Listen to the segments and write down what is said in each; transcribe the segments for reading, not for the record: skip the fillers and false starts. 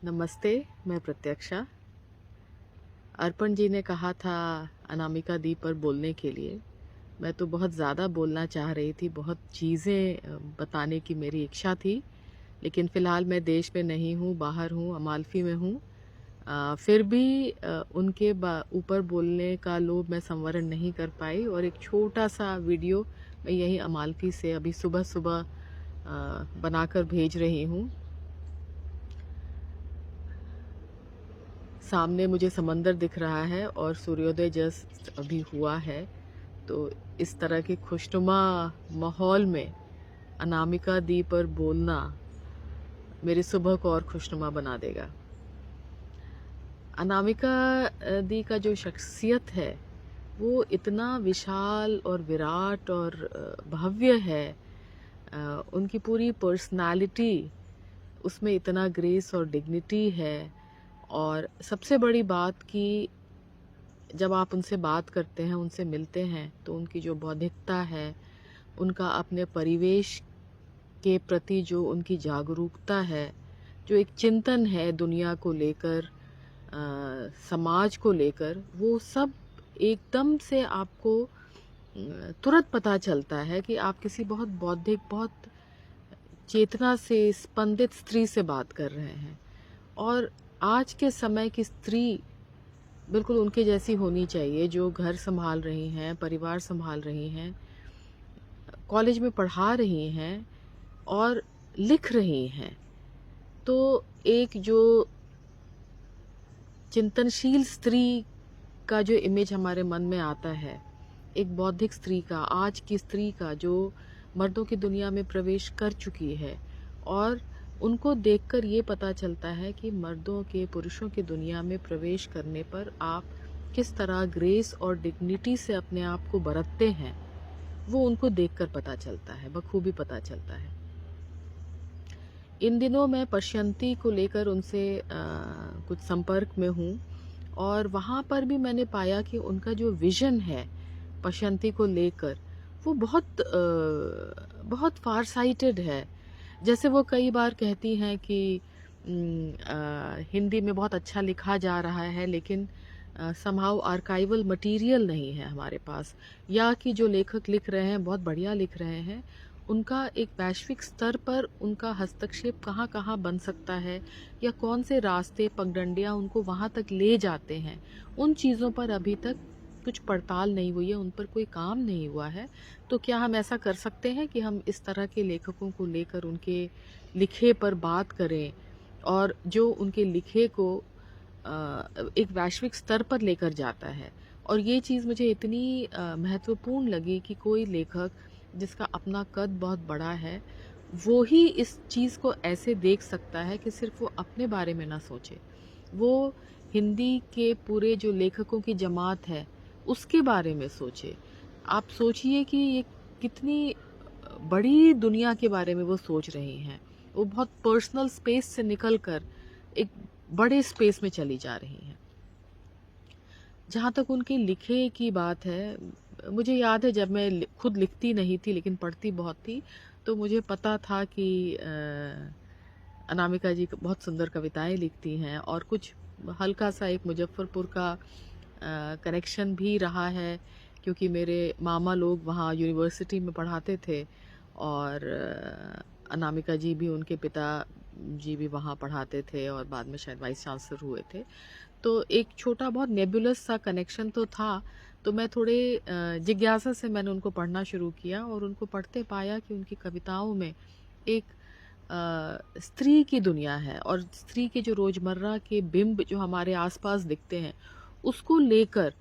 नमस्ते, मैं प्रत्यक्षा। अर्पण जी ने कहा था अनामिका दी पर बोलने के लिए। मैं तो बहुत ज़्यादा बोलना चाह रही थी, बहुत चीज़ें बताने की मेरी इच्छा थी, लेकिन फ़िलहाल मैं देश में नहीं हूँ, बाहर हूँ, अमालफ़ी में हूँ। फिर भी उनके ऊपर बोलने का लोभ मैं संवरण नहीं कर पाई और एक छोटा-सा वीडियो मैं यहीं अमालफ़ी से अभी सुबह-सुबह बनाकर भेज रही हूँ। सामने मुझे समंदर दिख रहा है और सूर्योदय जस्ट अभी हुआ है, तो इस तरह के खुशनुमा माहौल में अनामिका दी पर बोलना मेरी सुबह को और खुशनुमा बना देगा। अनामिका दी का जो शख्सियत है वो इतना विशाल और विराट और भव्य है। उनकी पूरी पर्सनालिटी, उसमें इतना ग्रेस और डिग्निटी है। और सबसे बड़ी बात कि जब आप उनसे बात करते हैं, उनसे मिलते हैं, तो उनकी जो बौद्धिकता है, उनका अपने परिवेश के प्रति जो उनकी जागरूकता है, जो एक चिंतन है दुनिया को लेकर, समाज को लेकर, वो सब एकदम से आपको तुरंत पता चलता है कि आप किसी बहुत बौद्धिक, बहुत चेतना से स्पंदित स्त्री से बात कर रहे हैं। और आज के समय की स्त्री बिल्कुल उनके जैसी होनी चाहिए, जो घर संभाल रही हैं, परिवार संभाल रही हैं, कॉलेज में पढ़ा रही हैं और लिख रही हैं। तो एक जो चिंतनशील स्त्री का जो इमेज हमारे मन में आता है, एक बौद्धिक स्त्री का, आज की स्त्री का जो मर्दों की दुनिया में प्रवेश कर चुकी है, और उनको देखकर ये पता चलता है कि मर्दों के, पुरुषों की दुनिया में प्रवेश करने पर आप किस तरह ग्रेस और डिग्निटी से अपने आप को बरतते हैं, वो उनको देखकर पता चलता है, बखूबी पता चलता है। इन दिनों मैं पश्यंती को लेकर उनसे कुछ संपर्क में हूँ, और वहाँ पर भी मैंने पाया कि उनका जो विज़न है पश्यंती को लेकर, वो बहुत फार साइटेड है। जैसे वो कई बार कहती हैं कि हिंदी में बहुत अच्छा लिखा जा रहा है, लेकिन समहाउ आर्काइवल मटेरियल नहीं है हमारे पास, या कि जो लेखक लिख रहे हैं बहुत बढ़िया लिख रहे हैं, उनका एक वैश्विक स्तर पर उनका हस्तक्षेप कहाँ कहाँ बन सकता है, या कौन से रास्ते, पगडंडियाँ उनको वहाँ तक ले जाते हैं, उन चीज़ों पर अभी तक कुछ पड़ताल नहीं हुई है, उन पर कोई काम नहीं हुआ है। तो क्या हम ऐसा कर सकते हैं कि हम इस तरह के लेखकों को लेकर उनके लिखे पर बात करें, और जो उनके लिखे को एक वैश्विक स्तर पर लेकर जाता है। और ये चीज़ मुझे इतनी महत्वपूर्ण लगी कि कोई लेखक जिसका अपना कद बहुत बड़ा है, वो ही इस चीज़ को ऐसे देख सकता है कि सिर्फ वो अपने बारे में ना सोचे, वो हिंदी के पूरे जो लेखकों की जमात है उसके बारे में सोचे। आप सोचिए कि ये कितनी बड़ी दुनिया के बारे में वो सोच रही हैं। वो बहुत पर्सनल स्पेस से निकलकर एक बड़े स्पेस में चली जा रही हैं। जहाँ तक उनके लिखे की बात है, मुझे याद है जब मैं खुद लिखती नहीं थी लेकिन पढ़ती बहुत थी, तो मुझे पता था कि अनामिका जी बहुत सुंदर कविताएं लिखती हैं, और कुछ हल्का सा एक मुजफ्फरपुर का कनेक्शन भी रहा है, क्योंकि मेरे मामा लोग वहाँ यूनिवर्सिटी में पढ़ाते थे, और अनामिका जी भी, उनके पिता जी भी वहाँ पढ़ाते थे और बाद में शायद वाइस चांसलर हुए थे। तो एक छोटा बहुत नेबुलस सा कनेक्शन तो था। तो मैं थोड़े जिज्ञासा से मैंने उनको पढ़ना शुरू किया, और उनको पढ़ते पाया कि उनकी कविताओं में एक स्त्री की दुनिया है, और स्त्री के जो रोज़मर्रा के बिंब जो हमारे आसपास दिखते हैं, उसको लेकर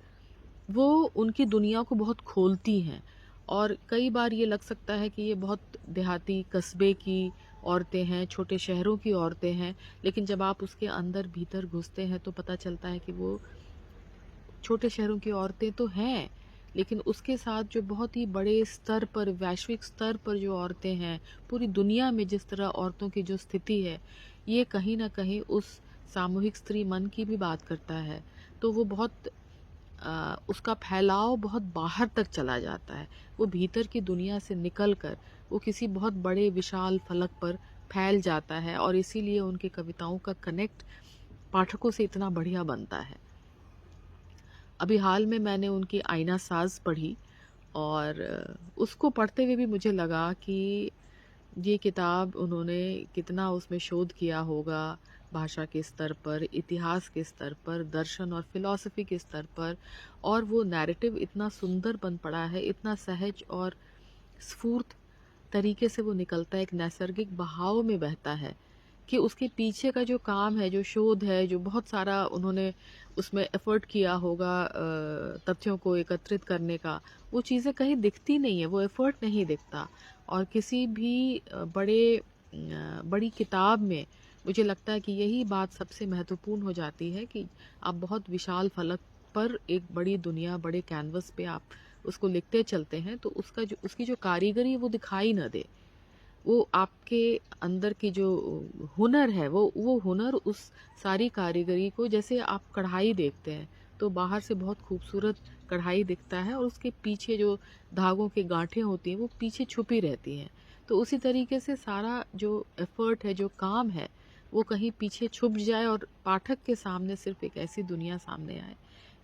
वो उनकी दुनिया को बहुत खोलती हैं। और कई बार ये लग सकता है कि ये बहुत देहाती कस्बे की औरतें हैं, छोटे शहरों की औरतें हैं, लेकिन जब आप उसके अंदर भीतर घुसते हैं तो पता चलता है कि वो छोटे शहरों की औरतें तो हैं, लेकिन उसके साथ जो बहुत ही बड़े स्तर पर, वैश्विक स्तर पर जो औरतें हैं, पूरी दुनिया में जिस तरह औरतों की जो स्थिति है, ये कहीं ना कहीं उस सामूहिक स्त्री मन की भी बात करता है। तो वो बहुत उसका फैलाव बहुत बाहर तक चला जाता है। वो भीतर की दुनिया से निकल कर वो किसी बहुत बड़े विशाल फलक पर फैल जाता है, और इसीलिए उनकी कविताओं का कनेक्ट पाठकों से इतना बढ़िया बनता है। अभी हाल में मैंने उनकी आईना साज पढ़ी, और उसको पढ़ते हुए भी मुझे लगा कि ये किताब उन्होंने कितना उसमें शोध किया होगा, भाषा के स्तर पर, इतिहास के स्तर पर, दर्शन और फिलॉसफी के स्तर पर, और वो नैरेटिव इतना सुंदर बन पड़ा है, इतना सहज और स्फूर्त तरीके से वो निकलता है, एक नैसर्गिक बहाव में बहता है, कि उसके पीछे का जो काम है, जो शोध है, जो बहुत सारा उन्होंने उसमें एफर्ट किया होगा तथ्यों को एकत्रित करने का, वो चीज़ें कहीं दिखती नहीं है, वो एफर्ट नहीं दिखता। और किसी भी बड़ी किताब में मुझे लगता है कि यही बात सबसे महत्वपूर्ण हो जाती है, कि आप बहुत विशाल फलक पर एक बड़ी दुनिया, बड़े कैनवस पे आप उसको लिखते चलते हैं, तो उसकी जो कारीगरी वो दिखाई न दे, वो आपके अंदर की जो हुनर है, वो हुनर, उस सारी कारीगरी को, जैसे आप कढ़ाई देखते हैं तो बाहर से बहुत खूबसूरत कढ़ाई दिखता है, और उसके पीछे जो धागों के गांठें होती हैं वो पीछे छुपी रहती हैं। तो उसी तरीके से सारा जो एफर्ट है, जो काम है, वो कहीं पीछे छुप जाए और पाठक के सामने सिर्फ एक ऐसी दुनिया सामने आए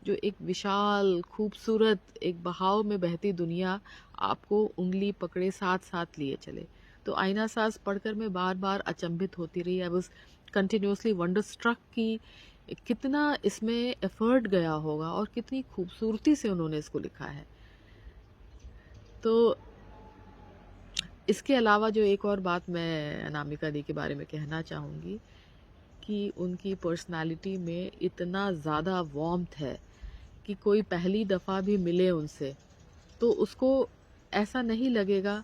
जो एक विशाल, खूबसूरत, एक बहाव में बहती दुनिया आपको उंगली पकड़े साथ साथ लिए चले। तो आईना साज पढ़कर मैं बार बार अचंभित होती रही। I was continuously wonderstruck कि कितना इसमें एफर्ट गया होगा और कितनी खूबसूरती से उन्होंने इसको लिखा है। तो इसके अलावा जो एक और बात मैं अनामिका दी के बारे में कहना चाहूँगी, कि उनकी पर्सनालिटी में इतना ज़्यादा वार्मथ है कि कोई पहली दफ़ा भी मिले उनसे तो उसको ऐसा नहीं लगेगा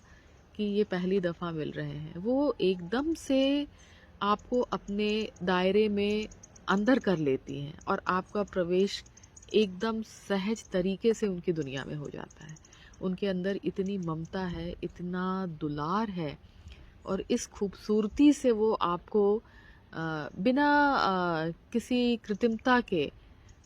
कि ये पहली दफ़ा मिल रहे हैं। वो एकदम से आपको अपने दायरे में अंदर कर लेती हैं, और आपका प्रवेश एकदम सहज तरीके से उनकी दुनिया में हो जाता है। उनके अंदर इतनी ममता है, इतना दुलार है, और इस खूबसूरती से वो आपको बिना किसी कृत्रिमता के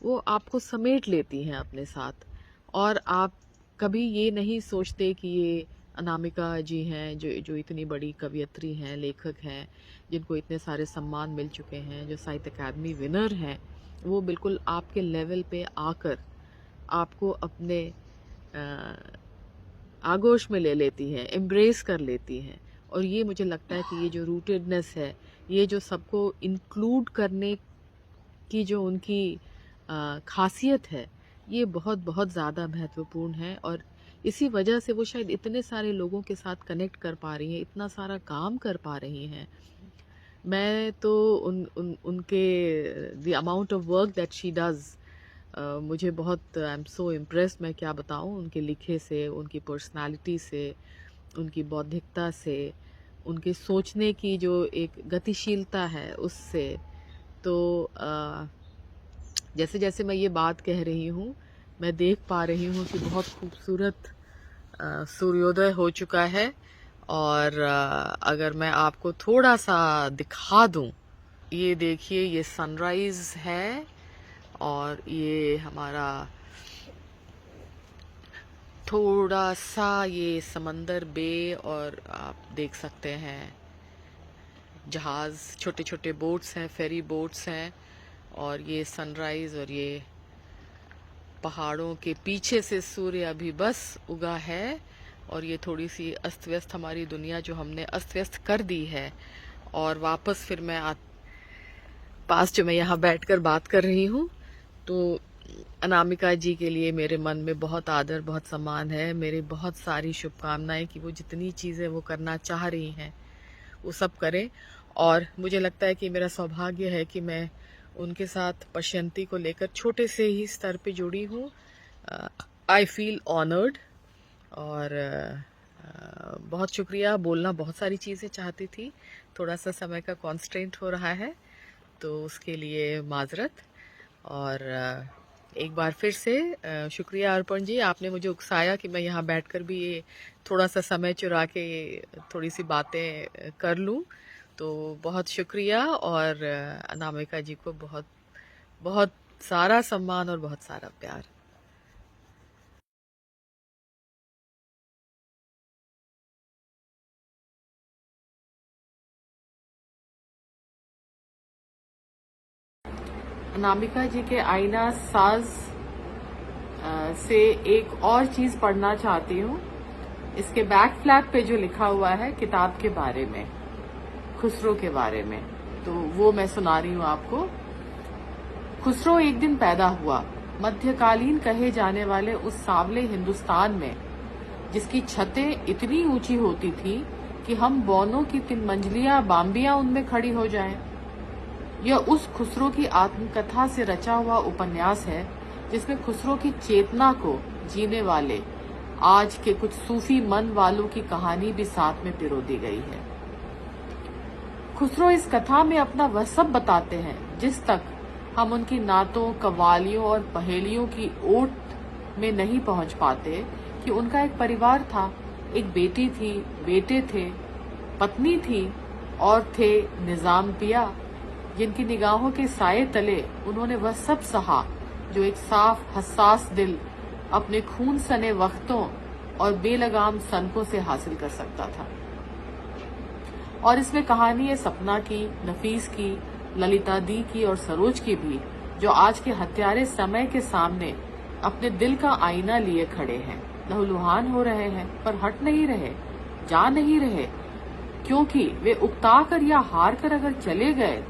वो आपको समेट लेती हैं अपने साथ। और आप कभी ये नहीं सोचते कि ये अनामिका जी हैं, जो इतनी बड़ी कवयित्री हैं, लेखक हैं, जिनको इतने सारे सम्मान मिल चुके हैं, जो साहित्य अकादमी विनर हैं, वो बिल्कुल आपके लेवल पे आकर आपको अपने आगोश में ले लेती हैं, एम्ब्रेस कर लेती हैं। और ये मुझे लगता है कि ये जो रूटेडनेस है, ये जो सबको इंक्लूड करने की जो उनकी खासियत है, ये बहुत बहुत ज़्यादा महत्वपूर्ण है। और इसी वजह से वो शायद इतने सारे लोगों के साथ कनेक्ट कर पा रही हैं, इतना सारा काम कर पा रही हैं। मैं तो उनके the amount of work that she does, मुझे बहुत, आई एम सो इम्प्रेस्ड, मैं क्या बताऊं, उनके लिखे से, उनकी पर्सनालिटी से, उनकी बौद्धिकता से, उनके सोचने की जो एक गतिशीलता है उससे। तो जैसे जैसे मैं ये बात कह रही हूँ, मैं देख पा रही हूँ कि बहुत खूबसूरत सूर्योदय हो चुका है। और अगर मैं आपको थोड़ा सा दिखा दूँ, ये देखिए, ये सनराइज है, और ये हमारा थोड़ा सा ये समंदर बे, और आप देख सकते हैं जहाज़, छोटे छोटे बोट्स हैं, फेरी बोट्स हैं, और ये सनराइज़, और ये पहाड़ों के पीछे से सूर्य अभी बस उगा है। और ये थोड़ी सी अस्त व्यस्त हमारी दुनिया जो हमने अस्त व्यस्त कर दी है, और वापस फिर मैं पास जो मैं यहाँ बैठकर बात कर रही हूँ, तो अनामिका जी के लिए मेरे मन में बहुत आदर, बहुत सम्मान है। मेरी बहुत सारी शुभकामनाएं कि वो जितनी चीज़ें वो करना चाह रही हैं वो सब करें। और मुझे लगता है कि मेरा सौभाग्य है कि मैं उनके साथ पश्यंती को लेकर छोटे से ही स्तर पे जुड़ी हूँ। आई फील ऑनर्ड, और बहुत शुक्रिया। बोलना बहुत सारी चीज़ें चाहती थी, थोड़ा सा समय का कॉन्स्ट्रेंट हो रहा है, तो उसके लिए माजरत। और एक बार फिर से शुक्रिया अर्पण जी, आपने मुझे उकसाया कि मैं यहाँ बैठकर भी ये थोड़ा सा समय चुरा के थोड़ी सी बातें कर लूँ। तो बहुत शुक्रिया, और अनामिका जी को बहुत बहुत सारा सम्मान और बहुत सारा प्यार। अनामिका जी के आईना साज से एक और चीज पढ़ना चाहती हूँ। इसके बैक फ्लैप पे जो लिखा हुआ है किताब के बारे में, खुसरो के बारे में, तो वो मैं सुना रही हूँ आपको। खुसरो एक दिन पैदा हुआ मध्यकालीन कहे जाने वाले उस सांवले हिंदुस्तान में, जिसकी छतें इतनी ऊंची होती थी कि हम बौनों की 3 मंजिलिया बाम्बियां उनमें खड़ी हो जाएं। यह उस खुसरो की आत्मकथा से रचा हुआ उपन्यास है जिसमें खुसरो की चेतना को जीने वाले आज के कुछ सूफी मन वालों की कहानी भी साथ में पिरो दी गई है। खुसरो इस कथा में अपना वह सब बताते हैं जिस तक हम उनकी नातों, कव्वालियों और पहेलियों की ओट में नहीं पहुंच पाते, कि उनका एक परिवार था, एक बेटी थी, बेटे थे, पत्नी थी और थे निजाम पिया, जिनकी निगाहों के साये तले उन्होंने वह सब सहा जो एक साफ हसास दिल अपने खून सने वक्तों और बेलगाम सनकों से हासिल कर सकता था। और इसमें कहानी है सपना की, नफीस की, ललिता दी की और सरोज की भी, जो आज के हत्यारे समय के सामने अपने दिल का आईना लिए खड़े हैं, लहूलुहान हो रहे हैं पर हट नहीं रहे, जा नहीं रहे, क्योंकि वे उकता कर या हार कर अगर चले गए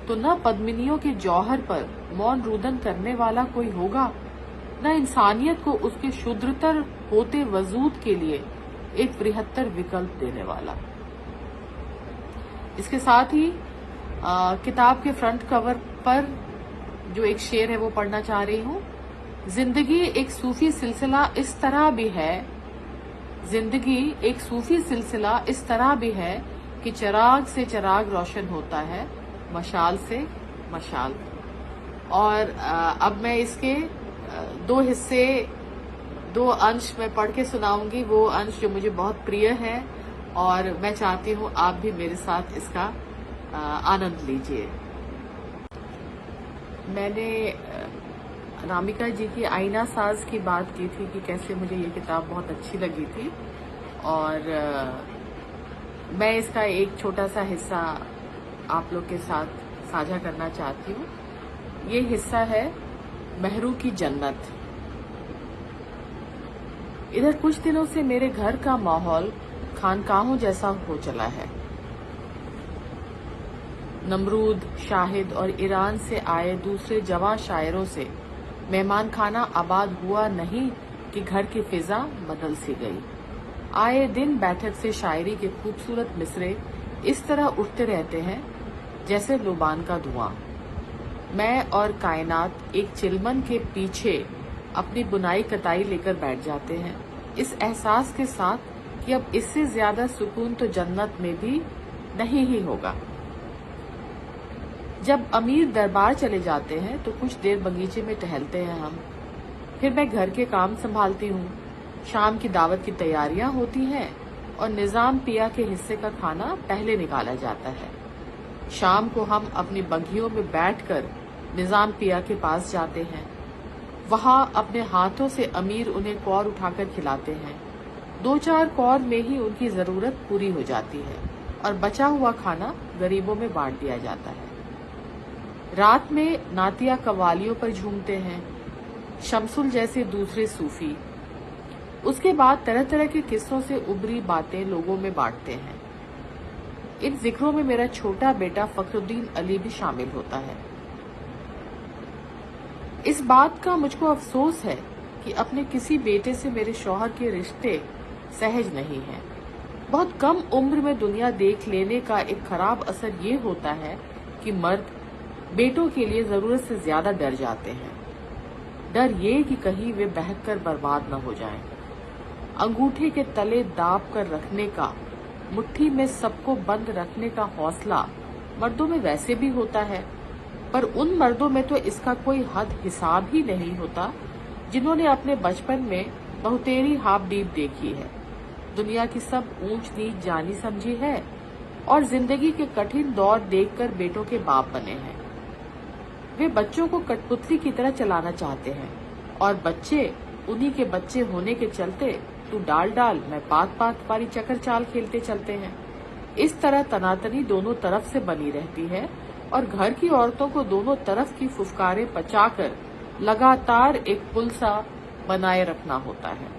तो न पद्मिनियों के जौहर पर मौन रुदन करने वाला कोई होगा, न इंसानियत को उसके शुद्रतर होते वजूद के लिए एक बृहत्तर विकल्प देने वाला। इसके साथ ही किताब के फ्रंट कवर पर जो एक शेर है वो पढ़ना चाह रही हूँ। जिंदगी एक सूफी सिलसिला इस तरह भी है, जिंदगी एक सूफी सिलसिला इस तरह भी है कि चिराग से चिराग रोशन होता है, मशाल से मशाल। और अब मैं इसके 2 हिस्से, 2 अंश में पढ़ के सुनाऊंगी, वो अंश जो मुझे बहुत प्रिय है और मैं चाहती हूँ आप भी मेरे साथ इसका आनंद लीजिए। मैंने अनामिका जी की आईना साज की बात की थी कि कैसे मुझे ये किताब बहुत अच्छी लगी थी, और मैं इसका एक छोटा सा हिस्सा आप लोग के साथ साझा करना चाहती हूँ। ये हिस्सा है महरू की जन्नत। इधर कुछ दिनों से मेरे घर का माहौल खानकाहों जैसा हो चला है। नमरूद, शाहिद और ईरान से आए दूसरे जवां शायरों से मेहमान खाना आबाद हुआ नहीं कि घर की फिजा बदल सी गई। आए दिन बैठक से शायरी के खूबसूरत मिसरे इस तरह उठते रहते हैं जैसे लोबान का धुआं। मैं और कायनात एक चिलमन के पीछे अपनी बुनाई कताई लेकर बैठ जाते हैं, इस एहसास के साथ कि अब इससे ज्यादा सुकून तो जन्नत में भी नहीं ही होगा। जब अमीर दरबार चले जाते हैं तो कुछ देर बगीचे में टहलते हैं हम, फिर मैं घर के काम संभालती हूँ। शाम की दावत की तैयारियां होती हैं और निजाम पिया के हिस्से का खाना पहले निकाला जाता है। शाम को हम अपनी बग्घियों में बैठकर निजाम पिया के पास जाते हैं। वहां अपने हाथों से अमीर उन्हें कौर उठाकर खिलाते हैं। 2-4 कौर में ही उनकी जरूरत पूरी हो जाती है और बचा हुआ खाना गरीबों में बांट दिया जाता है। रात में नातिया कव्वालियों पर झूमते हैं, शमसुल जैसे दूसरे सूफी। उसके बाद तरह तरह के किस्सों से उभरी बातें लोगों में बांटते हैं। इन जिक्रों में मेरा छोटा बेटा फखरुद्दीन अली भी शामिल होता है। इस बात का मुझको अफसोस है कि अपने किसी बेटे से मेरे शौहर के रिश्ते सहज नहीं हैं। बहुत कम उम्र में दुनिया देख लेने का एक खराब असर ये होता है कि मर्द बेटों के लिए जरूरत से ज्यादा डर जाते हैं। डर ये कि कहीं वे बहकर बर्बाद न हो जाएं। अंगूठे के तले दाब कर रखने का, मुट्ठी में सबको बंद रखने का हौसला मर्दों में वैसे भी होता है, पर उन मर्दों में तो इसका कोई हद हिसाब ही नहीं होता जिन्होंने अपने बचपन में बहुतेरी हाफ डीप देखी है, दुनिया की सब ऊंच नीच जानी समझी है और जिंदगी के कठिन दौर देखकर बेटों के बाप बने हैं। वे बच्चों को कठपुतली की तरह चलाना चाहते हैं और बच्चे उन्हीं के बच्चे होने के चलते तू डाल डाल मैं पात पात वाली चक्कर चाल खेलते चलते हैं। इस तरह तनातनी दोनों तरफ से बनी रहती है और घर की औरतों को दोनों तरफ की फुफकारें पचाकर लगातार एक पुल सा बनाए रखना होता है।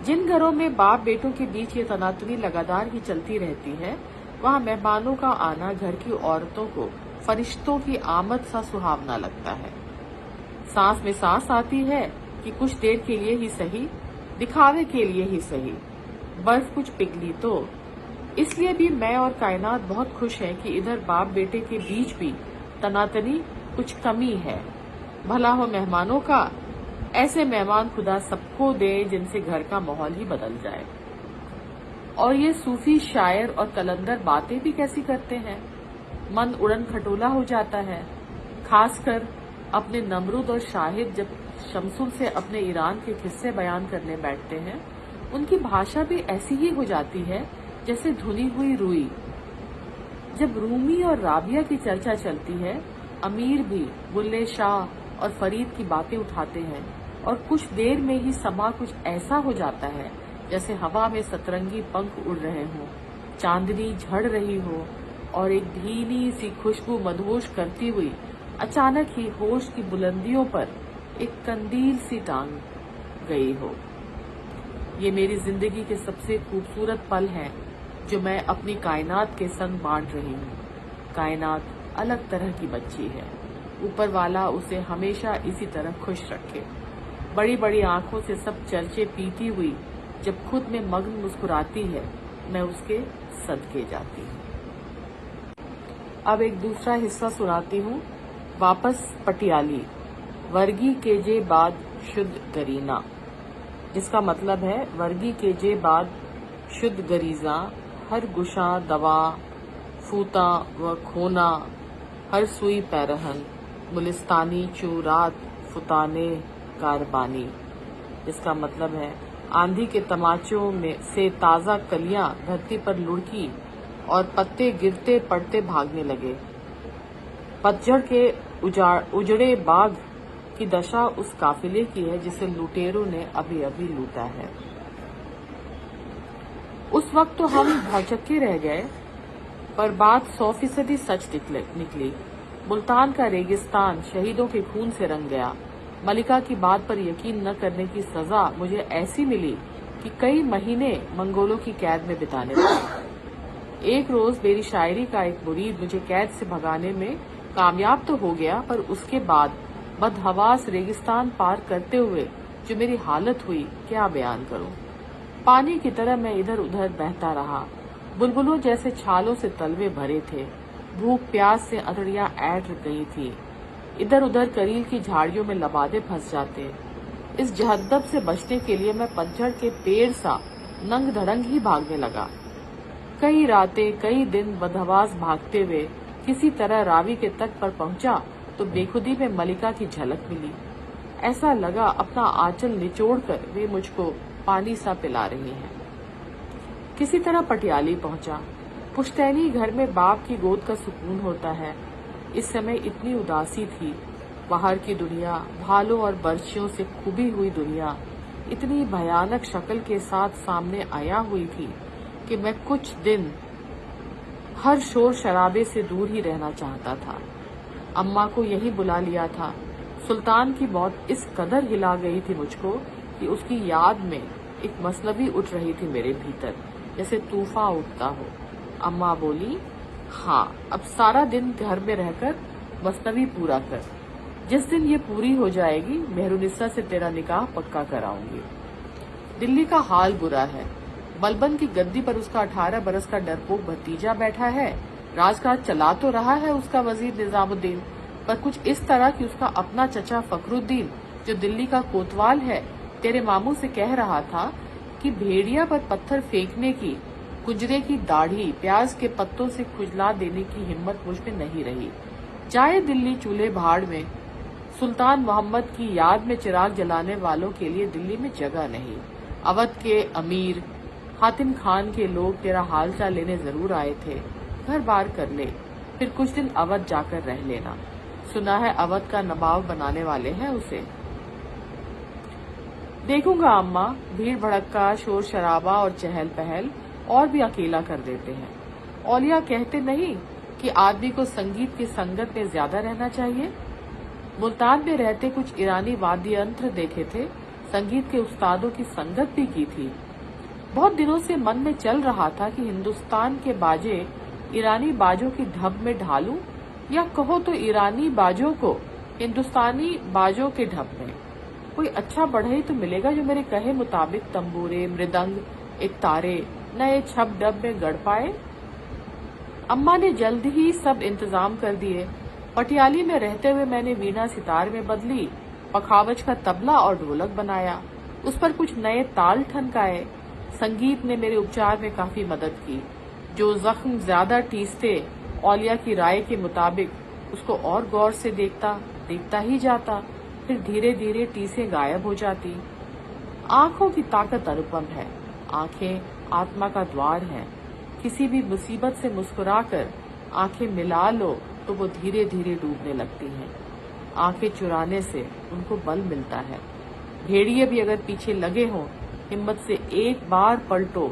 जिन घरों में बाप बेटों के बीच ये तनातनी लगातार ही चलती रहती है, वहां मेहमानों का आना घर की औरतों को फरिश्तों की आमद सा सुहावना लगता है। सांस में सांस आती है कि कुछ देर के लिए ही सही, दिखावे के लिए ही सही, बर्फ कुछ पिघली तो। इसलिए भी मैं और कायनात बहुत खुश हैं कि इधर बाप बेटे के बीच भी तनातनी कुछ कमी है। भला हो मेहमानों का, ऐसे मेहमान खुदा सबको दे जिनसे घर का माहौल ही बदल जाए। और ये सूफी शायर और कलंदर बातें भी कैसी करते हैं, मन उड़न खटोला हो जाता है। खासकर अपने नमरूद और शाहिद जब शमसुल से अपने ईरान के किस्से बयान करने बैठते हैं, उनकी भाषा भी ऐसी ही हो जाती है जैसे धुनी हुई रुई। जब रूमी और राबिया की चर्चा चलती है, अमीर भी बुल्ले शाह और फरीद की बातें उठाते हैं और कुछ देर में ही समा कुछ ऐसा हो जाता है जैसे हवा में सतरंगी पंख उड़ रहे हों, चांदनी झड़ रही हो और एक भीनी सी खुशबू मदहोश करती हुई अचानक ही होश की बुलंदियों पर एक कंदील सी टांग गई हो। ये मेरी जिंदगी के सबसे खूबसूरत पल हैं जो मैं अपनी कायनात के संग बांट रही हूँ। कायनात अलग तरह की बच्ची है, ऊपर वाला उसे हमेशा इसी तरह खुश रखे। बड़ी बड़ी आंखों से सब चर्चे पीती हुई जब खुद में मग्न मुस्कुराती है, मैं उसके सदके जाती हूँ। अब एक दूसरा हिस्सा सुनाती हूँ। वापस पटियाली, वर्गी केजे बाद शुद्ध गरीना, जिसका मतलब है वर्गी केजे बाद शुद्ध गरीजा, हर गुशा दवा फूता व खोना, हर सुई पैरहन, गुलिस्तानी चूरात फुताने कारबानी, जिसका मतलब है आंधी के तमाचों में से ताजा कलियां धरती पर लुढ़की और पत्ते गिरते पड़ते भागने लगे। पतझड़ के उजड़े बाग की दशा उस काफिले की है जिसे लुटेरों ने अभी अभी लूटा है। उस वक्त तो हम भौचक्के रह गए, पर बात 100% सच निकली। मुल्तान का रेगिस्तान शहीदों के खून से रंग गया। मलिका की बात पर यकीन न करने की सजा मुझे ऐसी मिली कि कई महीने मंगोलों की कैद में बिताने पड़े। एक रोज मेरी शायरी का एक मुरीद मुझे कैद से भगाने में कामयाब तो हो गया, पर उसके बाद बदहवास रेगिस्तान पार करते हुए जो मेरी हालत हुई क्या बयान करूं। पानी की तरह मैं इधर उधर बहता रहा। बुलबुलों जैसे छालों से तलवे भरे थे। भूख प्यास से अतड़ियां ऐंठ गई थी। इधर उधर करील की झाड़ियों में लबादे फंस जाते। इस जहद्दब से बचने के लिए मैं पतझड़ के पेड़ सा नंग धड़ंग ही भागने लगा। कई रातें कई दिन बदहवास भागते हुए किसी तरह रावी के तट पर पहुंचा तो बेखुदी में मलिका की झलक मिली। ऐसा लगा अपना आंचल निचोड़कर वे मुझको पानी सा पिला रही हैं। किसी तरह पटियाली पहुंचा। पुश्तैनी घर में बाप की गोद का सुकून होता है। इस समय इतनी उदासी थी। बाहर की दुनिया, भालों और बर्छियों से खुबी हुई दुनिया इतनी भयानक शक्ल के साथ सामने आया हुई थी कि मैं कुछ दिन हर शोर शराबे से दूर ही रहना चाहता था। अम्मा को यही बुला लिया था। सुल्तान की मौत इस कदर हिला गई थी मुझको कि उसकी याद में एक मसलबी उठ रही थी मेरे भीतर, जैसे तूफान उठता हो। अम्मा बोली, हाँ, अब सारा दिन घर में रहकर मसनवी पूरा कर। जिस दिन ये पूरी हो जाएगी मेहरुनिसा से तेरा निकाह पक्का कराऊंगी। दिल्ली का हाल बुरा है। मलबन की गद्दी पर उसका 18 बरस का डरपोक भतीजा बैठा है। राजकाज चला तो रहा है उसका वजीर निजामुद्दीन, पर कुछ इस तरह कि उसका अपना चचा फखरुद्दीन, जो दिल्ली का कोतवाल है, तेरे मामू से कह रहा था कि भेड़िया पर पत्थर फेंकने की, गुजरे की दाढ़ी प्याज के पत्तों से खुजला देने की हिम्मत मुझ में नहीं रही। जाए दिल्ली चूल्हे भाड़ में। सुल्तान मोहम्मद की याद में चिराग जलाने वालों के लिए दिल्ली में जगह नहीं। अवध के अमीर हातिम खान के लोग तेरा हालचाल लेने जरूर आए थे। घर बार कर ले, फिर कुछ दिन अवध जाकर रह लेना। सुना है अवध का नवाब बनाने वाले हैं उसे। देखूंगा अम्मा, भीड़ भड़क्का, शोर शराबा और चहल पहल और भी अकेला कर देते हैं। औलिया कहते नहीं कि आदमी को संगीत की संगत में ज्यादा रहना चाहिए। मुल्तान में रहते कुछ ईरानी वाद्य यंत्र देखे थे, संगीत के उस्तादों की संगत भी की थी। बहुत दिनों से मन में चल रहा था कि हिंदुस्तान के बाजे ईरानी बाजों की ढब में ढालूं, या कहो तो ईरानी बाजों को हिंदुस्तानी बाजों के ढब में। कोई अच्छा बढ़ई तो मिलेगा जो मेरे कहे मुताबिक तंबूरे, मृदंग, एक तारे नए छप डब में गढ़ पाए। अम्मा ने जल्द ही सब इंतजाम कर दिए। पटियाली में रहते हुए मैंने वीणा सितार में बदली, पखावज का तबला और ढोलक बनाया, उस पर कुछ नए ताल ठनकाए। संगीत ने मेरे उपचार में काफी मदद की। जो जख्म ज्यादा टीसते, औलिया की राय के मुताबिक उसको और गौर से देखता ही जाता, फिर धीरे धीरे टीसें गायब हो जाती। आंखों की ताकत अनुपम है। आंखें आत्मा का द्वार हैं। किसी भी मुसीबत से मुस्कुराकर आंखें मिला लो तो वो धीरे धीरे डूबने लगती हैं। आंखें चुराने से उनको बल मिलता है। भेड़िए भी अगर पीछे लगे हों, हिम्मत से एक बार पलटो,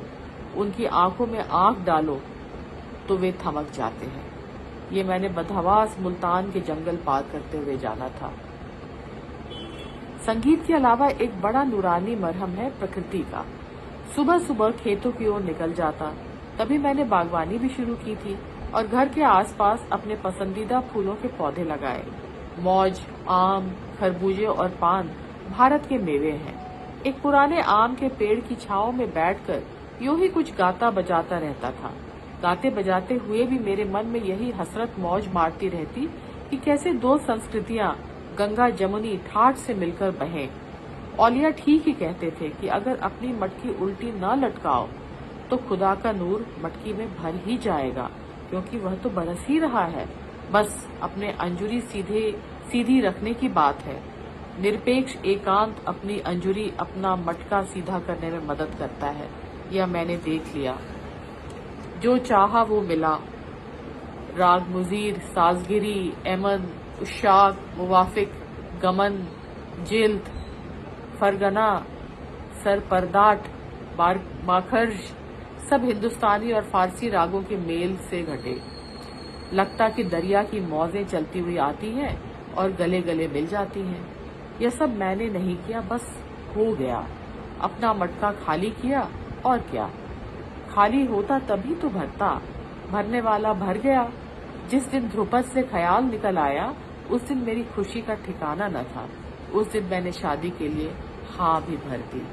उनकी आंखों में आंख डालो तो वे थमक जाते हैं। ये मैंने बदहवास मुल्तान के जंगल पार करते हुए जाना था। संगीत के अलावा एक बड़ा नूरानी मरहम है प्रकृति का। सुबह सुबह खेतों की ओर निकल जाता। तभी मैंने बागवानी भी शुरू की थी और घर के आसपास अपने पसंदीदा फूलों के पौधे लगाए। मौज, आम, खरबूजे और पान भारत के मेवे हैं। एक पुराने आम के पेड़ की छांव में बैठकर यूं ही कुछ गाता बजाता रहता था। गाते बजाते हुए भी मेरे मन में यही हसरत मौज मारती रहती कि कैसे दो संस्कृतियां गंगा जमुनी ठाठ से मिलकर बहें। औलिया ठीक ही कहते थे कि अगर अपनी मटकी उल्टी न लटकाओ तो खुदा का नूर मटकी में भर ही जाएगा, क्योंकि वह तो बरस ही रहा है। बस अपने अंजुरी सीधी रखने की बात है। निरपेक्ष एकांत अपनी अंजुरी, अपना मटका सीधा करने में मदद करता है। यह मैंने देख लिया। जो चाहा वो मिला। राग मुजीर, साजगिरी, एमन, उशाक, मुवाफिक, गमन, जिल्द, फरगना, सरपरदाट, माखर्ज सब हिंदुस्तानी और फारसी रागों के मेल से घटे। लगता कि दरिया की मौजें चलती हुई आती हैं और गले गले मिल जाती हैं। यह सब मैंने नहीं किया, बस हो गया। अपना मटका खाली किया और क्या। खाली होता तभी तो भरता। भरने वाला भर गया। जिस दिन ध्रुपद से ख्याल निकल आया उस दिन मेरी खुशी का ठिकाना न था। उस दिन मैंने शादी के लिए हाँ भी भर दी।